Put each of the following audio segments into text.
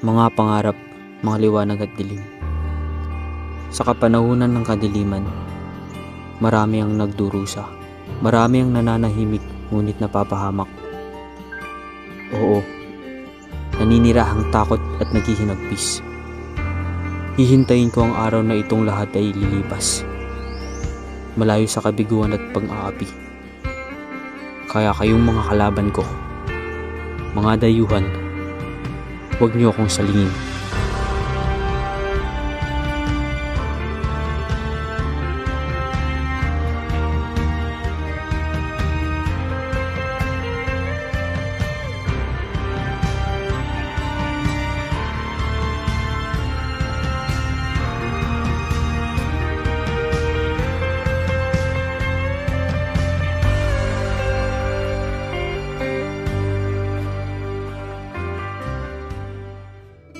Mga pangarap, mga liwanag at dilim. Sa kapanahunan ng kadiliman, marami ang nagdurusa. Marami ang nananahimik ngunit napapahamak. Oo, naninira ang takot at naghihinagpis. Hihintayin ko ang araw na itong lahat ay lilipas. Malayo sa kabiguan at pag-aapi. Kaya kayong mga kalaban ko, mga dayuhan, huwag niyo akong salingin.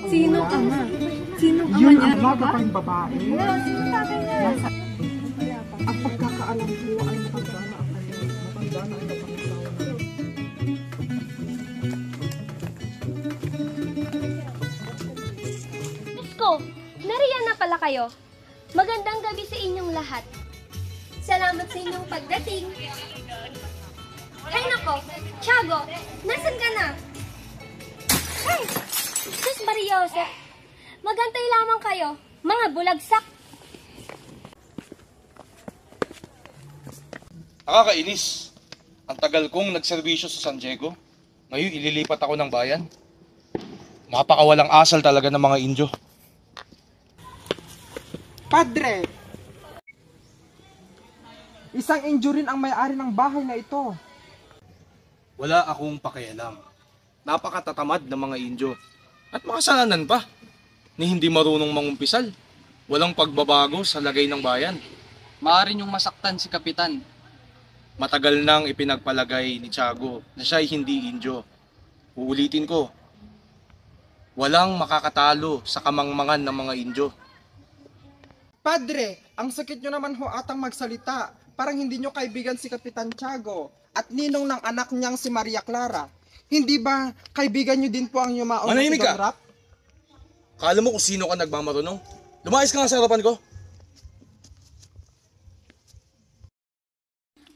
Sinong ama? Sinong ama Yung niya? ama kapag babae. Sinong tatay niya? Ang pagkakaalam ko ay matanda na ang kanyang matanda na ang napangasawa na. Diyos ko, nariyan na pala kayo. Magandang gabi sa inyong lahat. Salamat sa inyong pagdating. Hay nako, Tiago, nasan ka na? Ay, Sus Maria Joseph, magantay lamang kayo, mga bulagsak. Nakakainis. Ang tagal kong nagserbisyo sa San Diego. Ngayon ililipat ako ng bayan. Napakawalang asal talaga ng mga Indio. Padre! Isang injurin ang may-ari ng bahay na ito. Wala akong pakialam. Napakatatamad ng mga Indio. At makasalanan pa ni hindi marunong mangumpisal. Walang pagbabago sa lagay ng bayan. Maaari niyong masaktan si Kapitan. Matagal nang ipinagpalagay ni Tiago na siya ay hindi Indio. Uulitin ko. Walang makakatalo sa kamangmangan ng mga Indio. Padre, ang sakit nyo naman ho atang magsalita. Parang hindi nyo kaibigan si Kapitan Tiago at ninong ng anak niyang si Maria Clara. Hindi ba kaibigan nyo din po ang yumaon na si Manahimik ka! Don Rap? Kala mo kung sino ka nagmamarunong? Lumayas ka nga sa harapan ko.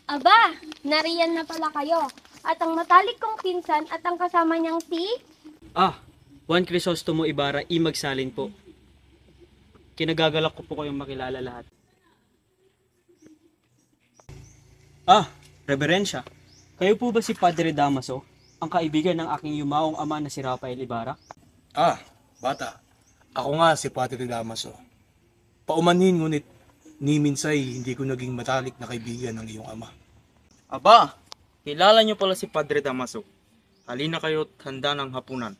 Aba, nariyan na pala kayo. At ang matalik kong pinsan at ang kasama niyang si... Juan Crisostomo Ibarra, Magsalin po. Kinagagalak ko po kayong makilala lahat. Reverensya, kayo po ba si Padre Damaso, ang kaibigan ng aking yumaong ama na si Rafael Ibarra? Bata. Ako nga si Padre Damaso. Paumanhin ngunit ni minsay hindi ko naging matalik na kaibigan ng iyong ama. Aba, kilala niyo pala si Padre Damaso. Halina kayo at handa ng hapunan.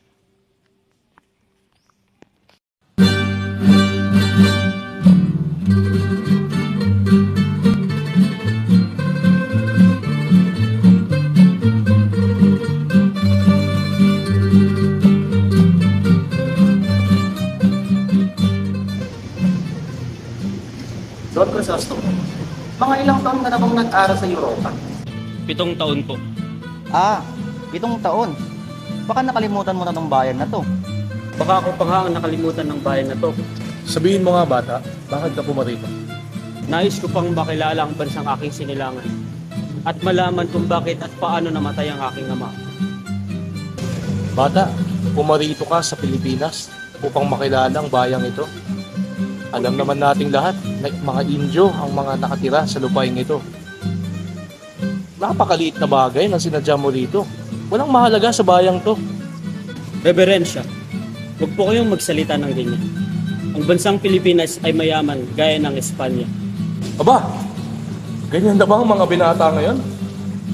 Don Crisostomo, mga ilang taon ka na bang nag-aral sa Europa? 7 taon po. 7 taon. Baka nakalimutan mo na tong bayan na to. Baka ako pa nga ang nakalimutan ng bayan na to. Sabihin mo nga bata, bakit ka pumarito? Nais ko pang makilala ang bansang aking sinilangan at malaman kung bakit at paano namatay ang aking ama. Bata, pumarito ka sa Pilipinas upang makilala ang bayang ito. Alam naman nating lahat na mga Indio ang mga nakatira sa lupain ito. Napakaliit na bagay na sinadya mo rito. Walang mahalaga sa bayang to. Reverensya, huwag po kayong magsalita ng ganyan. Ang bansang Pilipinas ay mayaman gaya ng Espanya. Aba, ganyan na ba ang mga binata ngayon?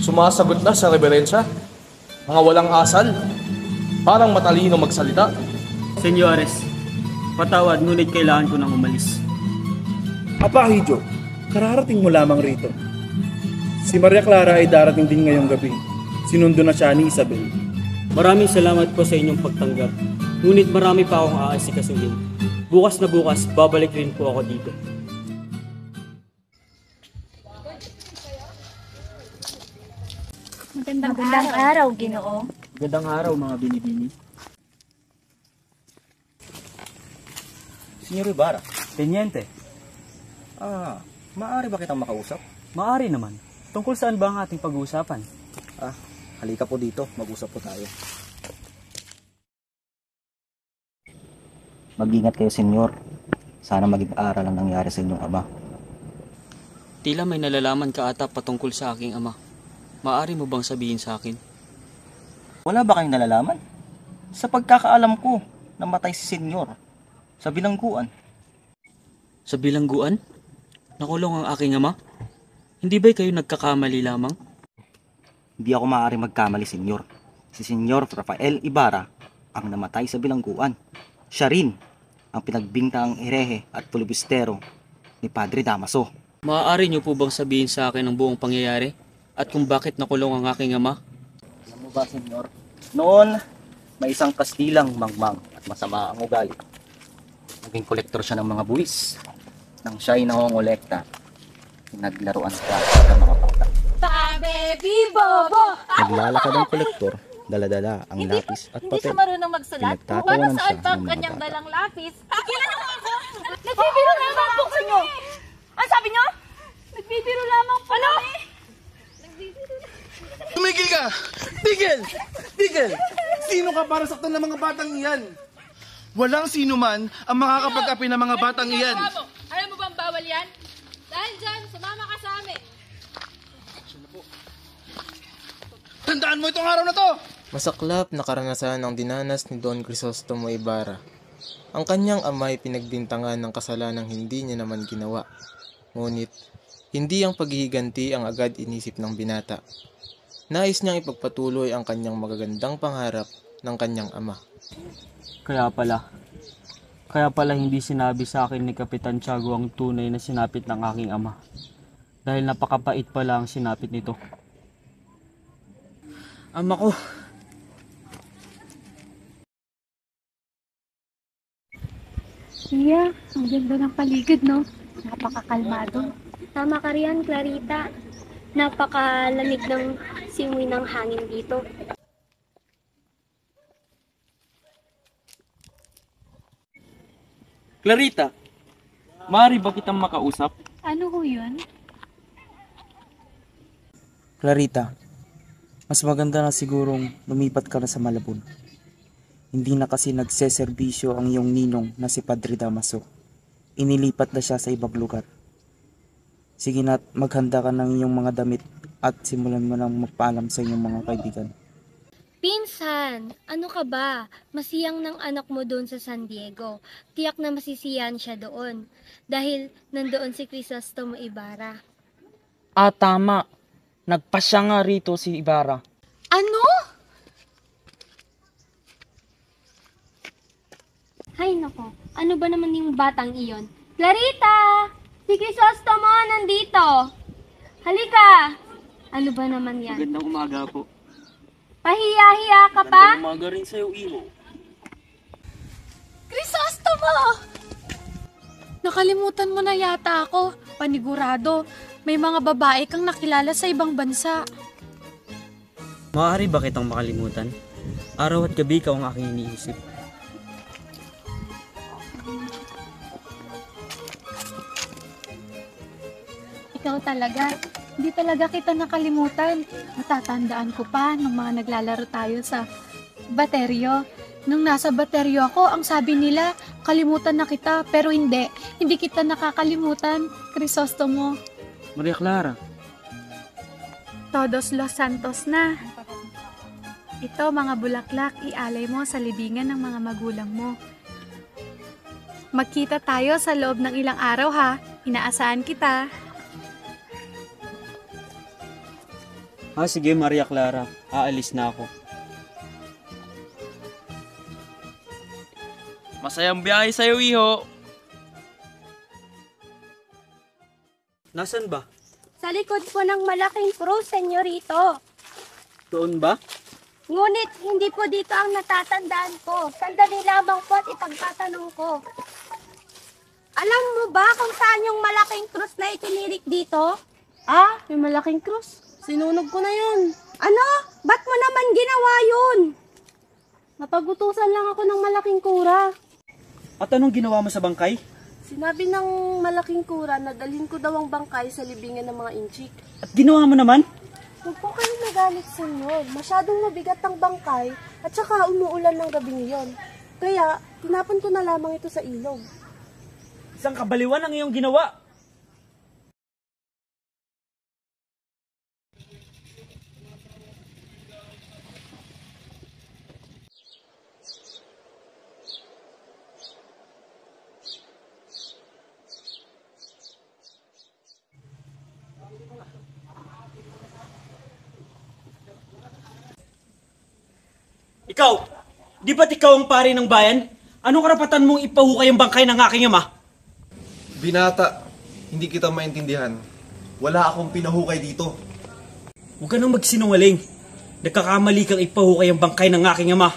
Sumasagot na sa reverensya? Mga walang asal? Parang matalino magsalita? Senyores, patawad ngunit kailangan ko nang umalis. Apa, Hijo, kararating mo lamang rito. Si Maria Clara ay darating din ngayong gabi. Sinundo na siya ni Isabel. Maraming salamat po sa inyong pagtanggap. Ngunit marami pa akong aasikasuhin. Bukas na bukas, babalik rin po ako dito. Magandang araw, Ginoo. Magandang araw mga binibini. Senyor Ibarra. Tenyente, Maaari ba kitang makausap? maaari naman. Tungkol saan ba ang ating pag-uusapan? Halika po dito, mag-usap po tayo. Mag-ingat kayo, senyor. Sana maging aral ang nangyari sa inyong ama. Tila may nalalaman ka ata patungkol sa aking ama. Maaari mo bang sabihin sa akin? Wala ba kayong nalalaman? Sa pagkakaalam ko, namatay si senyor sa bilangguan. Sa bilangguan? Nakulong ang aking ama? Hindi ba'y kayo nagkakamali lamang? Hindi ako maaari magkamali, senyor. Si Senyor Rafael Ibarra ang namatay sa bilangguan. Siya rin ang pinagbintang herehe at pulibustero ni Padre Damaso. Maaari niyo po bang sabihin sa akin ang buong pangyayari? At kung bakit nakulong ang aking ama? Alam mo ba, senyor? Noon, may isang Kastilang mangmang at masama ang ugali. Naging kolektor siya ng mga buwis. Nang siya'y nangongolekta, pinaglaruan siya ng mga bata. Baby Bobo! Naglalakad ang kolektor, dala-dala ang lapis at Hindi papel. siya marunong magsulat. Pinagtatawanan Saan siya pa ng ang mga kanyang bata. dalang lapis? Tigilan niyo ako! Nagbibiro lamang po kayo! Ano sabi niyo? Nagbibiro lamang po kami! Tumigil ka! Tigil! Tigil! Sino ka para saktan ng mga batang iyan? Walang sino man ang makakapag-api ng mga batang iyan. Alam mo bang bawal yan? Dahil dyan, sumama ka sa amin. Tandaan mo itong araw na to! Masaklap na karanasan ang dinanas ni Don Crisostomo Ibarra. Ang kanyang ama'y pinagbintangan ng kasalanang hindi niya naman ginawa. Ngunit, hindi ang paghihiganti ang agad inisip ng binata. Nais niyang ipagpatuloy ang kanyang magagandang pangarap ng kanyang ama. Kaya pala hindi sinabi sa akin ni Kapitan Tiago ang tunay na sinapit ng aking ama. Dahil napakapait pala ang sinapit nito. Ama ko! Iya, ang ganda ng paligid, no? Napakakalmado. Tama ka riyan, Clarita. Napakalamig ng simoy ng hangin dito. Clarita, maaari ba kitang makausap? Ano ho yun? Clarita, mas maganda na sigurong lumipat ka na sa Malabon. Hindi na kasi nagseserbisyo ang iyong ninong na si Padre Damaso. Inilipat na siya sa ibang lugar. Sige na't maghanda ka ng iyong mga damit at simulan mo nang magpaalam sa inyong mga kaibigan. Pinsan, ano ka ba? Masiyang ng anak mo doon sa San Diego. Tiyak na masisiyan siya doon. Dahil nandoon si Crisostomo Ibarra. Tama. Nagpasya nga rito si Ibarra. Ano? Hay nako, ano ba naman yung batang iyon? Clarita! Si Crisostomo nandito! Halika! Ano ba naman yan? Magandang umaga po. Pahiya-hiya ka pa? Magandang umaga rin sa'yo, Iho. Crisostomo! Nakalimutan mo na yata ako. Panigurado, may mga babae kang nakilala sa ibang bansa. Maaari ba kitang makalimutan? Araw at gabi ka ang aking iniisip. Ikaw talaga. Hindi talaga kita nakalimutan. Matatandaan ko pa nung mga naglalaro tayo sa bateryo. Nung nasa bateryo ako, ang sabi nila, kalimutan na kita. Pero hindi. Hindi kita nakakalimutan. Crisostomo. Maria Clara, Todos Los Santos na. Ito, mga bulaklak, ialay mo sa libingan ng mga magulang mo. Magkita tayo sa loob ng ilang araw ha. Inaasahan kita. sige Maria Clara, aalis na ako. Masayang biyahe sa'yo, Iho. Nasaan ba? Sa likod po ng malaking krus, senyorito. Doon ba? Ngunit hindi po dito ang natatandaan ko. Sandali lamang po at ipagtatanong ko. Alam mo ba kung saan yung malaking krus na itinirik dito? Yung malaking krus? Sinunog ko na yun. Ano? Ba't mo naman ginawa yun? Napagutusan lang ako ng malaking kura. At anong ginawa mo sa bangkay? Sinabi ng malaking kura na dalhin ko daw ang bangkay sa libingan ng mga inchik. At ginawa mo naman? Huwag po kayong magalit, senyor. Masyadong mabigat ang bangkay at saka umuulan ng gabing iyon. Kaya, tinapon ko na lamang ito sa ilog. Isang kabaliwan ang iyong ginawa. Ikaw, di ba't ikaw ang pari ng bayan? Anong karapatan mong ipahukay ang bangkay ng aking ama? Binata, hindi kita maintindihan. Wala akong pinahukay dito. Huwag ka nang magsinungaling. Nagkakamali kang ipahukay ang bangkay ng aking ama.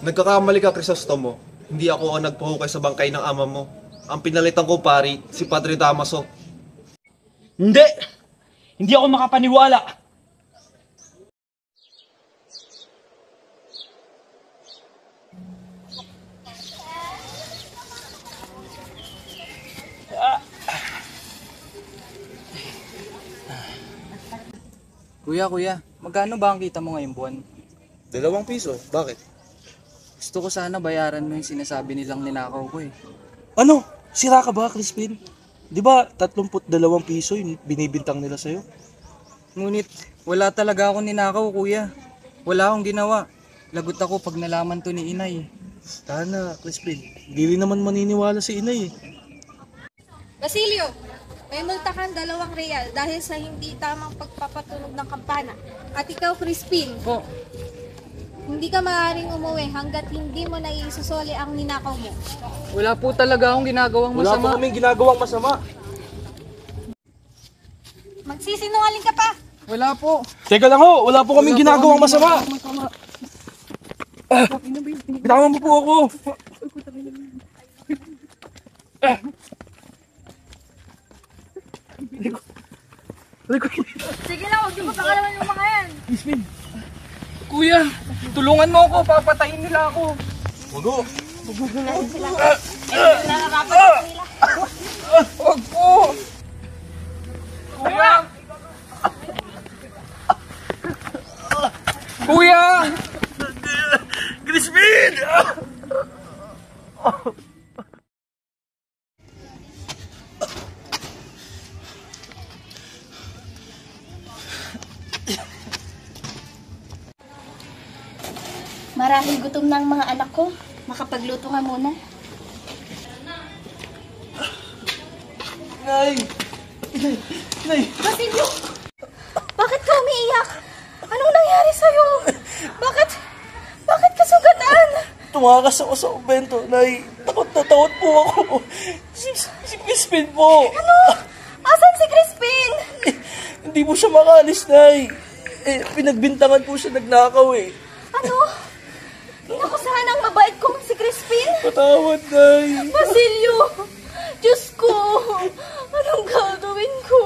Nagkakamali ka, Crisostomo. Hindi ako ang nagpahukay sa bangkay ng ama mo. Ang pinalitan ko, pari, si Padre Damaso. Hindi! Hindi ako makapaniwala. Kuya, magkano ba ang kita mo ngayong buwan? 2 piso. Bakit? Gusto ko sana bayaran mo yung sinasabi nilang ninakaw ko eh. Ano? Sira ka ba, Crispin? Di ba 32 piso yung binibintang nila sa'yo? Ngunit wala talaga ako ninakaw, kuya. Wala akong ginawa. Lagot ako pag nalaman to ni inay. Sana, Crispin. Di rin naman maniniwala si inay eh. Basilio, may multa kang 2 real dahil sa hindi tamang pagpapatunog ng kampana. At ikaw, Crispin, hindi ka maaaring umuwi hanggat hindi mo na isusoli ang ninakaw mo. Wala po talaga akong ginagawang masama. Wala po kaming ginagawang masama. Magsisinungaling ka pa! Wala po. Teka lang ho, wala po kaming ginagawang masama. Bitawan mo po ako. Sige lang, huwag niyo mapakalaman yung mga yan. Kuya, tulungan mo ako. Papatayin nila ako. Huwag Wag po. Kuya! Kuya! Crispin! Marahil gutom na ang mga anak ko. Makapagluto nga muna. Nay! Nay! Basilio! Bakit ka umiiyak? Anong nangyari sa'yo? Bakit ka sugatan? Tumakas ako sa kumbento, Nay. Takot na takot po ako. Si Crispin po. Ano? Asan si Crispin? Hindi po siya makalis, Nay. Pinagbintangan po siya nagnakaw eh. Ano? Inakusahan ang mabait kong si Crispin? Patawad, Nay. Basilio! Diyos ko! Anong gagawin ko?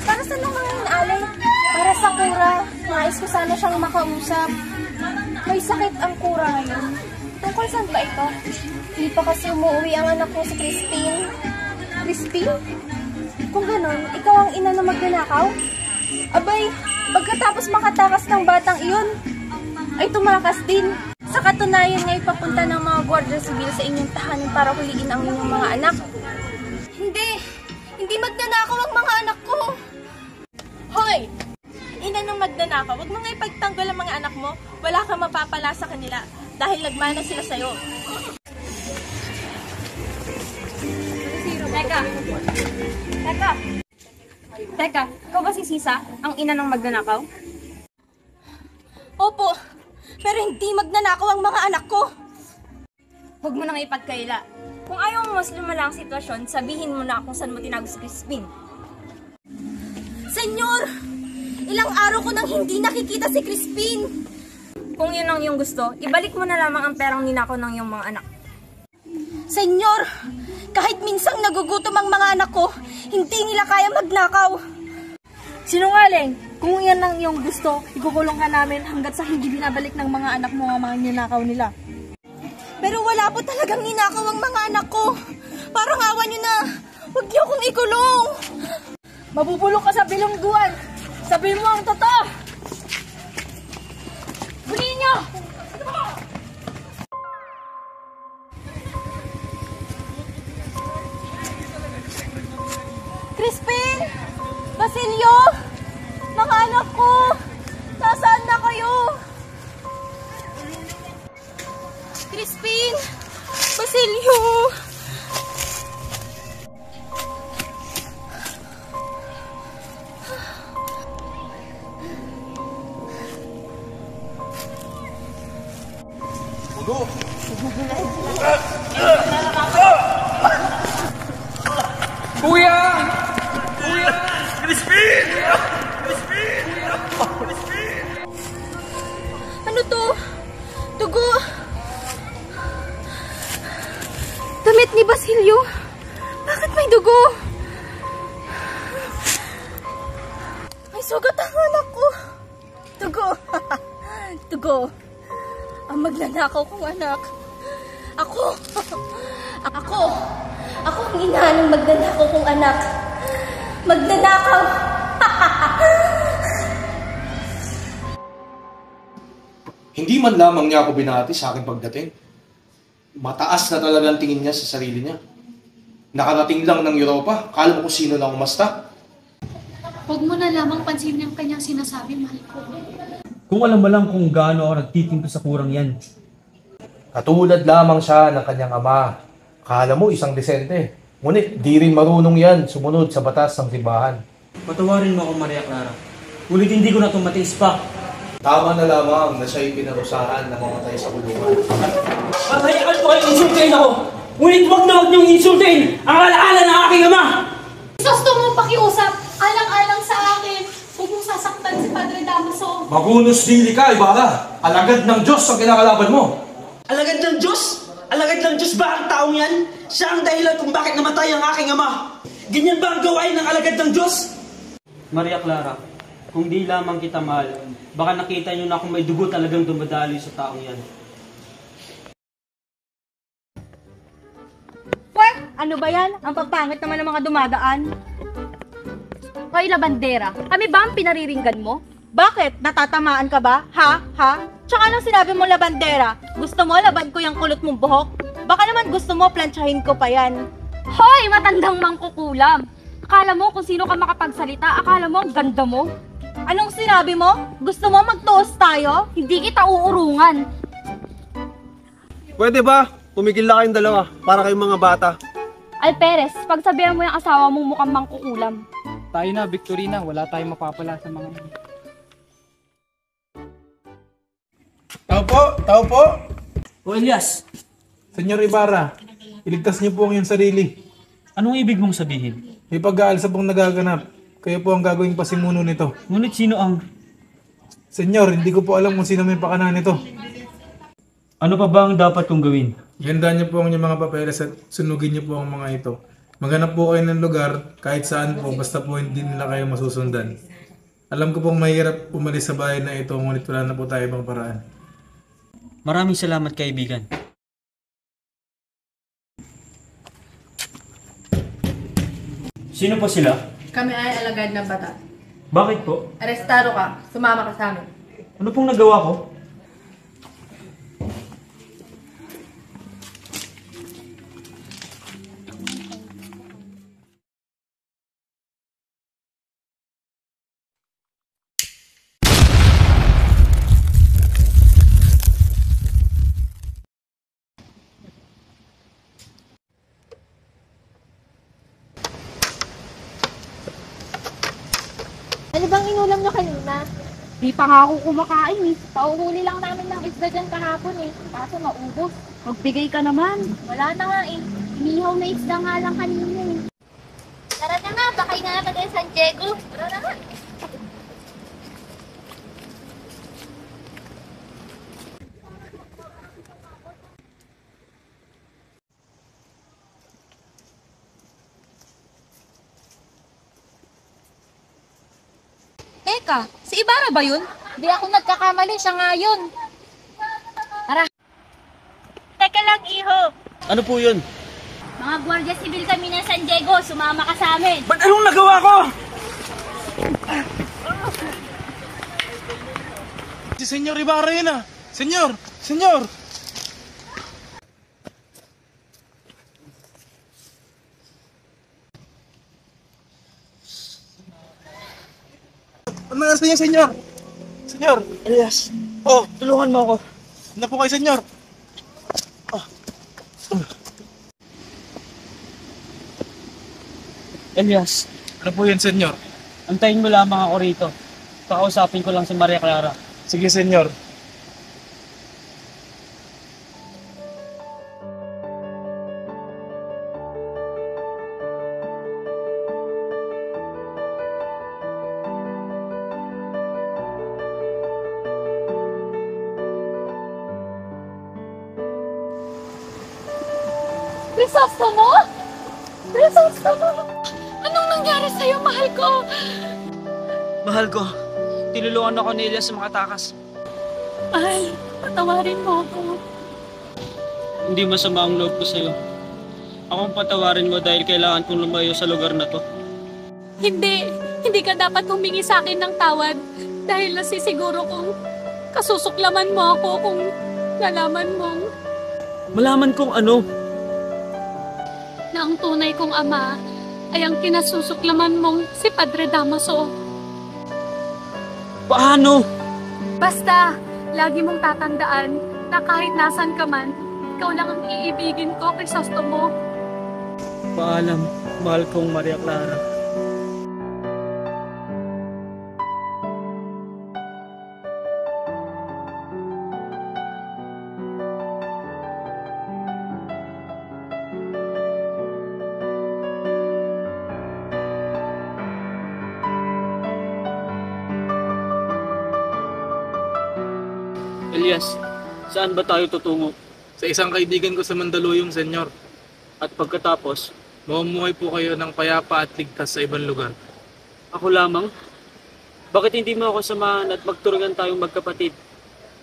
Para sa mga inaalay? Para sa kura. Nais ko sana siyang makausap. May sakit ang kura ngayon. Tungkol saan ba ito? Hindi pa kasi umuwi ang anak ko si Crispin. Crispin? Kung ganon, ikaw ang ina na magnanakaw? Abay, pagkatapos makatakas ng batang iyon, ay tumakas din. Sa katunayan nga'y papunta ng mga Guardia Civil sa inyong tahanan para huliin ang inyong mga anak. Hindi magnanakaw ang mga anak ko. Hoy! Ina ng magnanakaw, wag mo nga ipagtanggol ang mga anak mo. Wala kang mapapala sa kanila dahil nagmana sila sa'yo. Teka, ikaw ba si Sisa, ang ina ng magnanakaw? Opo, pero hindi magnanakaw ang mga anak ko. Huwag mo nang ipagkaila. Kung ayaw mo mas lumala ang sitwasyon, sabihin mo na kung saan mo tinago si Crispin. Senyor! Ilang araw ko nang hindi nakikita si Crispin. Kung yun ang iyong gusto, ibalik mo na lamang ang perang ninakaw ng iyong mga anak. Senyor! Kahit minsang nagugutom ang mga anak ko, hindi nila kaya magnakaw. Sinungaling! Kung yan ang iyong gusto, ikukulong ka namin hanggat sa hindi binabalik ng mga anak mo ang mga ninakaw nila. Pero wala po talagang ninakaw ang mga anak ko. Parang awa niyo na. Huwag niyo akong ikulong. Mabubulok ka sa bilangguan. Sabihin mo ang totoo. Bunin niyo! Crispin! Basilio! Mga anak ko! Nasaan na kayo? Crispin! Basilio! Kuya! Kuya! Crispin! Crispin! Ano to? Dugo! Damit ni Basilio! Bakit may dugo? May sugat ang anak ko! Dugo! Dugo! Ang magnanakaw kong anak! Ako! Ako! Ako ang ina ng magnanakaw kong anak! Magnanakaw! Hindi man lamang niya ako binati sa aking pagdating. Mataas na talagang tingin niya sa sarili niya. Nakarating lang ng Europa, kala mo kung sino lang umasta. Huwag mo na lamang pansinin ang kanyang sinasabi, mahal ko. Kung alam mo lang kung gaano ako nagtitimpo sa kurang yan. Katulad lamang siya ng kanyang ama. Kala mo isang desente. Ngunit di rin marunong yan sumunod sa batas ng simbahan. Patawarin mo ako, Maria Clara. Ngunit hindi ko na itong matiis pa. Tama na lamang na siya'y pinarusahan na mamatay sa kulungan. At hayaan ko kayong insultin ako! Ngunit huwag na huwag niyong insultin ang alaala ng aking ama! Gusto mo pakiusap, alang-alang sa akin. Huwag mong sasaktan si Padre Damaso. Magunos dili ka, Ibarra! Alagad ng Diyos ang kinakalaban mo! Alagad ng Diyos? Alagad ng Diyos ba ang taong yan? Siya ang dahilan kung bakit namatay ang aking ama. Ganyan ba ang gawain ng alagad ng Diyos? Maria Clara, kung di lamang kita mahal, baka nakita niyo na kung may dugo talagang dumadaloy sa taong yan. Ano ba yan? Ang pagpangit naman ng mga dumadaan. Hoy, labandera, kami ba ang pinariringgan mo? Bakit? Natatamaan ka ba? Ha? Ha? Tsaka anong sinabi mo, labandera? Gusto mo laban ko yung kulot mong buhok? Baka naman gusto mo plantsahin ko pa yan. Hoy, matandang mangkukulam! Akala mo kung sino ka makapagsalita, akala mo ang ganda mo? Anong sinabi mo? Gusto mo magtuos tayo? Hindi kita uurungan. Pwede ba? Pumigil na kayong dalawa para kayong mga bata. Alperes, pagsabihan mo yung asawa mong mukhang mangkukulam. Tayo na, Victorina. Wala tayong mapapala sa mga... Tao po! Tao po! O Elias, Senyor Ibarra, iligtas niyo po ang iyong sarili. anong ibig mong sabihin? May pag-aalsa pong nagaganap. Kayo po ang gagawing pasimuno nito. Ngunit sino ang... Senyor, hindi ko po alam kung sino may pakana nito. Ano pa ba ang dapat kong gawin? Ihandaan niyo po ang inyong mga papeles at sunugin niyo po ang mga ito. Maghanap po kayo ng lugar kahit saan po basta po hindi nila kayo masusundan. Alam ko pong mahirap umalis sa bahay na ito ngunit wala na po tayo ibang paraan. Maraming salamat, kaibigan. Sino po sila? Kami ay alagad ng bata. Bakit po? Arestado ka. Sumama ka sa amin. Ano pong nagawa ko? Ano bang inulam nyo kanina? Di pa nga ako kumakain eh. Pauhuli lang namin ng isda dyan kahapon eh. Kaso maubos. Magbigay ka naman. Wala na nga eh. Inihaw na isda nga lang kanina eh. Tara na nga, baka na naman tayo San Diego. Tara na nga. Teka, si Ibarra ba yun? Di ako nagkakamali, siya nga yun. Tara. Teka lang, iho. Ano po yun? Mga Guardia Civil kami ng San Diego, sumama ka sa amin. Ba't anong nagawa ko? Si Senyor Ibarra yun ah! Senyor! Senyor! Ano na sa inyo, Senyor? Senyor! Elias, Oh, tulungan mo ako. ano po kayo, Senyor? Elias, Ano po yun, Senyor? antayin mo lamang ako rito. Kakausapin ko lang si Maria Clara. Sige, Senyor. Crisostomo? Crisostomo? Anong nangyari sa'yo, mahal ko? Mahal ko, tinulungan ako ni Elias sa mga takas. Mahal, patawarin mo ako. Hindi masama ang loob ko sa'yo. Akong patawarin mo dahil kailangan kong lumayo sa lugar na to. Hindi ka dapat humingi sa akin ng tawad dahil nasisiguro kong kasusuklaman mo ako kung nalaman mong Malaman kong ano? na ang tunay kong ama ay ang kinasusuklaman mong si Padre Damaso. Paano? Basta, lagi mong tatandaan na kahit nasan ka man, ikaw lang ang iibigin ko, Crisostomo. Paalam, mahal kong Maria Clara. Elias, saan ba tayo tutungo? Sa isang kaibigan ko sa Mandaluyong, Senyor. At pagkatapos, Mamumuhay po kayo ng payapa at ligtas sa ibang lugar. ako lamang? Bakit hindi mo ako samahan at magturingan tayong magkapatid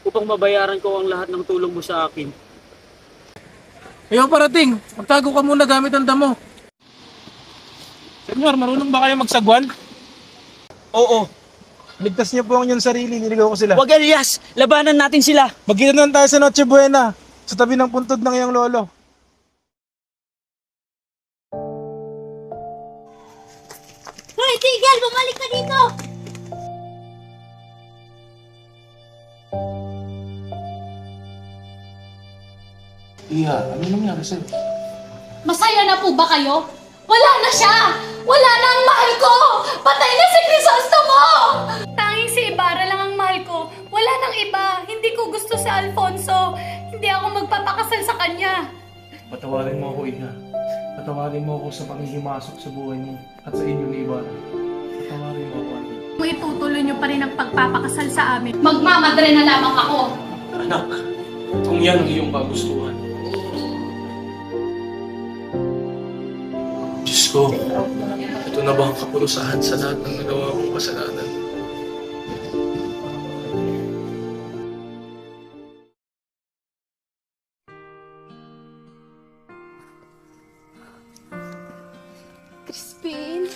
upang mabayaran ko ang lahat ng tulong mo sa akin? Ayaw parating! Magtago ka muna gamit ang damo. Senyor, marunong ba kayo magsagwan? Oo. Ligtas niyo po ang inyong sarili, niligaw ko sila. Wag, Elias! Labanan natin sila! Magkita tayo sa Noche Buena, sa tabi ng puntod ng iyong lolo. Hoy, Tigel! Bumalik ka dito! Iha, ano nangyari sa'yo? Masaya na po ba kayo? Wala na siya! Wala na ang mahal ko! Patay na si Crisostomo! Tanging si Ibarra lang ang mahal ko. Wala nang iba. Hindi ko gusto si Alfonso. Hindi ako magpapakasal sa kanya. Patawarin mo ako, Iha. Patawarin mo ako sa panghihimasok sa buhay mo at sa inyo ni Ibarra. Patawarin mo ako, Iha. Kung itutuloy niyo pa rin ang pagpapakasal sa amin, magmamadre na lamang ako. Anak, kung yan ang iyong kagustuhan. Diyos ko, ito na ba ang kaparusahan sa lahat ng nagawa kong kasalanan? Crispin?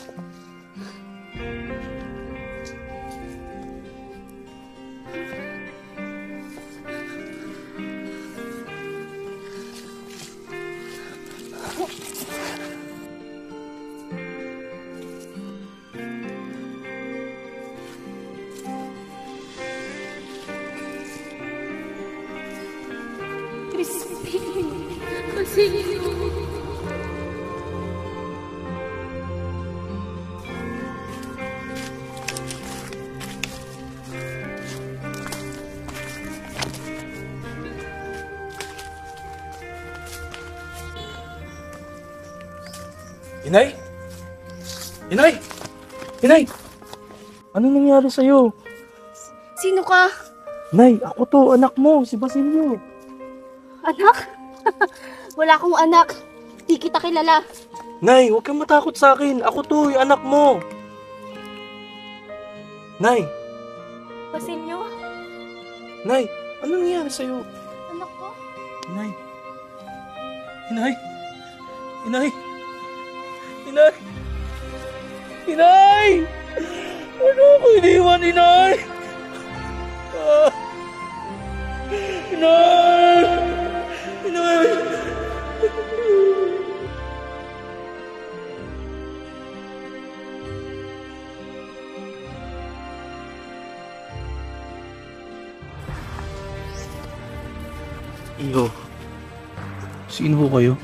Crispin, Basilio. Inay? Inay! Inay! Ano nangyari sa'yo? Sino ka? Nay, ako to, anak mo, si Basilio. Anak? Wala akong anak. Di kita kilala. Nay, huwag kang matakot sa akin. Ako to, yung anak mo. Nay! Basilio? Nay! Ano nangyari sa'yo? Anak ko? Inay! Inay! Inay! Inay! Inay! Ano ako iniwan, Inay? Ah! Inay! Inay! Iyo, sino ho kayo?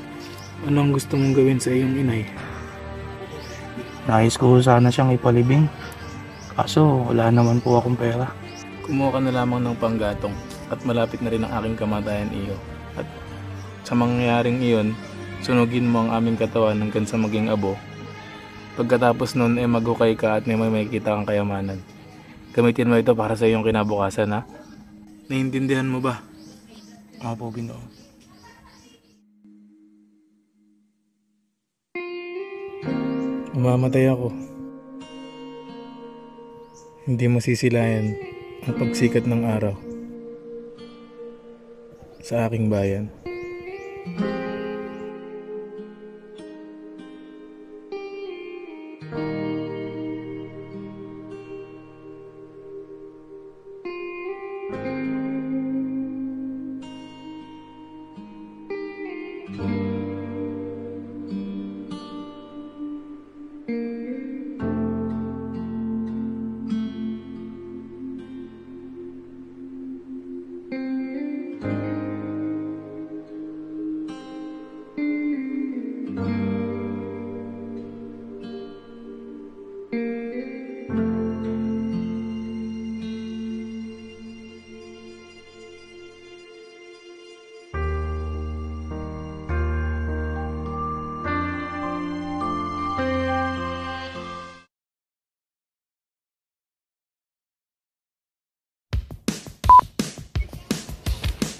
Anong gusto mong gawin sa iyong inay? Nais ko sana siyang ipalibing. Kaso wala naman po akong pera. Kumuha ka na lamang ng panggatong at malapit na rin ang aking kamatayan, iyo. At sa mangyayaring iyon, sunugin mo ang aming katawan hanggang sa maging abo. Pagkatapos nun ay maghukay ka at may makikita kang kayamanan. Gamitin mo ito para sa iyong kinabukasan, ha? Naiintindihan mo ba? Opo, Ginoo. Mamamatay ako. Hindi masisilayan ang pagsikat ng araw sa aking bayan.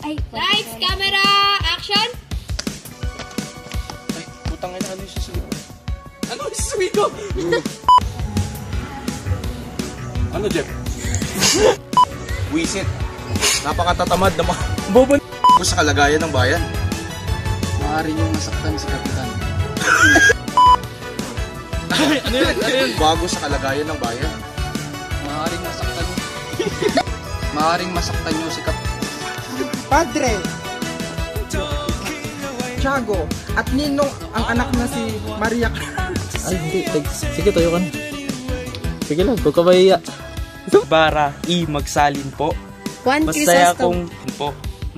Ay, lights, camera, action! Ay, putang ina, ano yung susuwi? Ano yung susuwi ko? Ano, Jeff? Wisit. Napakatatamad na bobo ko sa kalagayan ng bayan. Maaari niyong masaktan si Kapitan. Ano yun? Ano yun? Bago sa kalagayan ng bayan. Maaaring masaktan niyo si Kapitan. Padre, Tiago, at Ninong ang anak na si Maria. Ay, hindi. Sige, tayo ka na. Sige lang, huwag ka mahiya. Bara, magsalin po. Juan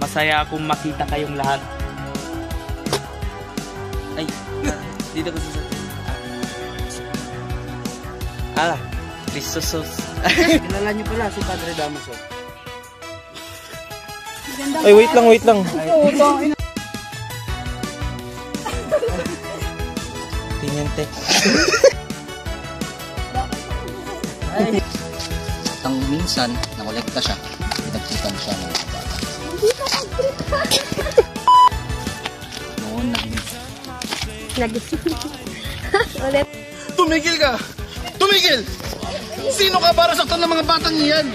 Masaya akong makita kayong lahat. Ay, dito ko sa... Crisostomo. Kilala niyo pala si Padre Damaso. Ay, wait lang. Tiniente. Ang minsan, nakolekta siya, pinagtipan siya ng mga bata. Hindi ka mag-trip. Noon, Ulit. Tumigil ka! Tumigil! Sino ka para saktan ng mga batang iyan?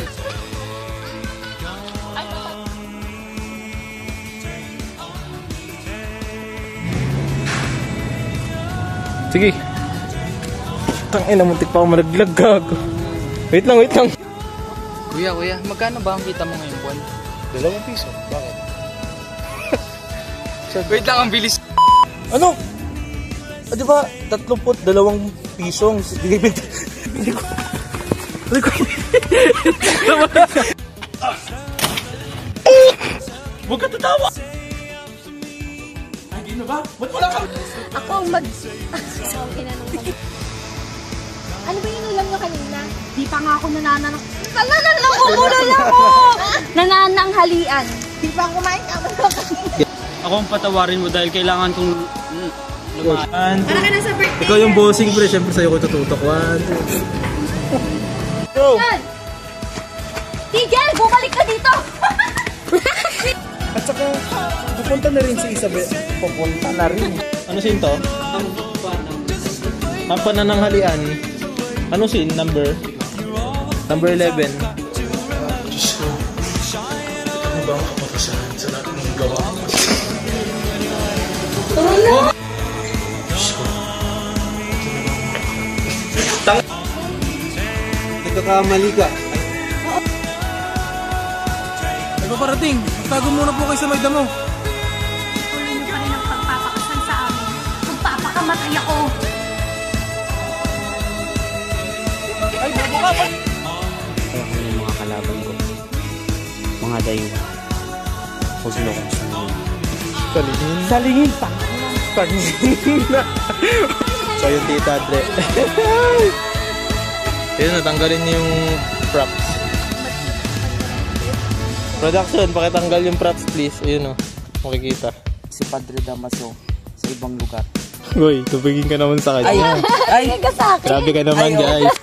Sige. Tangina, muntik pa ako malaglag, gago. Wait lang. Kuya, magkano ba ang kita mo ngayong buwan? 2 piso. Bakit? Wait lang, ang bilis. Ano? Di ba 32 pisong bigay ko. Huwag ka tatawa! Ay, di na ba? Ba't wala ka? Ako ang Ano ba yung ulam nyo kanina? Di pa nga ako nanananak. Nanananghalian. Di pa ako kumain ka. Ako ang patawarin mo dahil kailangan kong lumaan. Para ka na sa birthday. Ikaw yung bossing, pre. Siyempre sa'yo ko tututok. 1, 2. Go! Tigel, bumalik ka dito! At saka, pupunta na rin si Isabel. Pupunta na rin. Ano scene to? Ang panananghalian. Ano scene? Number? Number 11. Diyos ko, ano ba ang kapatasan sa lahat ng gawa ko? Diyos ko. Nagkakamali ka. Ay paparating, tago muna po kayo sa may damo. Tuloy niyo pa rin ang pagpapakasal sa amin. Magpapakamatay ako. Ay, yung mga kalaban ko. Mga dayuhan. Huwag mo kong sumulong. Salingin. Salingin pa! Salingin na. So yung Tita Andre. Yun, natanggalin niyo yung props. Production, pakitanggal yung props please. Ayun o, makikita. Si Padre Damaso sa ibang lugar. Uy, tubigin ka naman sa kanya. Ay! Grabe ka naman guys.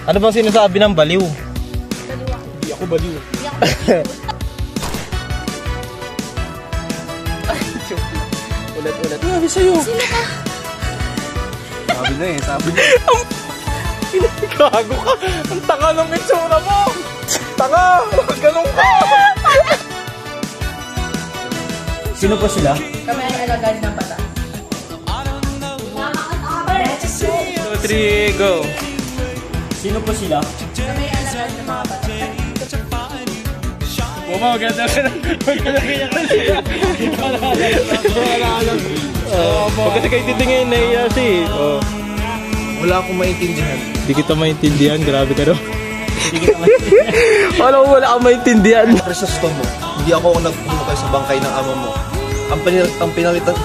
Ano bang sinasabi ng baliw? Hindi ako baliw. Ulit. Grabe sa'yo. Sino ka? Sabi na eh, sabi na. Gago ka! Ang tanga ng itsura mo! Tanga! Ganun ka! Sino po sila? Kami ay alagad ng bata. 2, 3, go! Sino po sila? Kami ay alagad ng mga bata. Buma, maganda ka na. Maganda ka siya. Huwag kasi kayo titingin, nahiya siya eh. Wala akong maintindihan. Hindi kita maintindihan, grabe ka no? Wala kang maintindihan. Crisostomo, hindi ako ang nagpumukay sa bangkay ng ama mo. Ang pinalitan...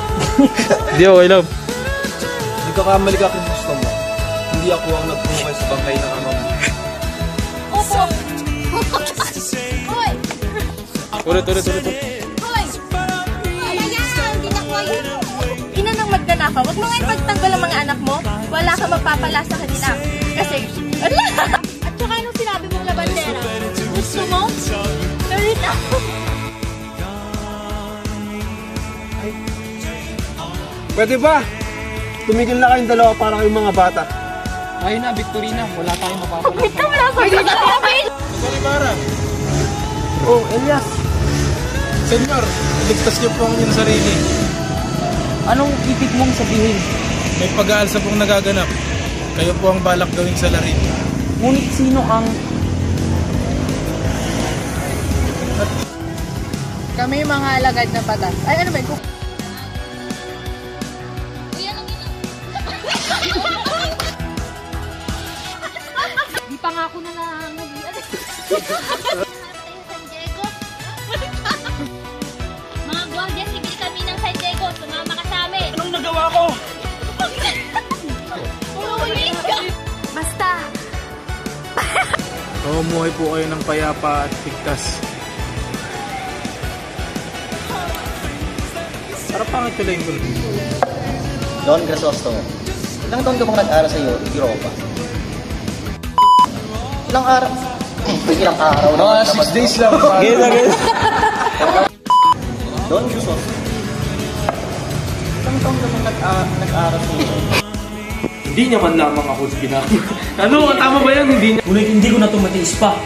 Hindi ako, I love. Nagkakamali ka, Crisostomo. Hindi ako ang nagpumukay sa bangkay ng ama mo. Opo! Hoy! Ulit. Hoy! Ayan! Ginagawa yun! Ina ng magnanakaw, wag mo nga ipagtanggol ang mga anak mo. Wala kang mapapala sa kanila. Kasi, ala! At saka anong sinabi mong labandera? Gusto mo? Narita! Pwede ba? Tumigil na kayong dalawa para kayong mga bata. Ayun na, Victorina. Wala tayong mapapala. Wait ka wala sa kapatid! Salibara. Oh, Elias. Senyor, iligtas niyo po ang inyong sarili. Anong ibig mong sabihin? May pag-aalsa pong nagaganap. Kayo po ang balak gawing salarin. Ngunit sino ang... Kami mga alagad ng bata. Ay, ano ba yun? Di pa nga ako nangangagian. San Diego. Mga gwardiya sibil kami ng San Diego. Sumama ka sa amin. Anong nagawa ko? Basta! Mamuhay po kayo ng payapa at ligtas. Para pangit pala yung gulo. Don Crisostomo, ilang taon ka bang nag-aral sa Europa? Ilang araw? Ilang araw na? 6 days lang. Don Crisostomo, ilang taon ka bang nag-aral sa Europa? Hindi niya man lamang ako binaki. Ano? Tama ba yan? Hindi niya. Ngunit hindi ko na tumatiis pa.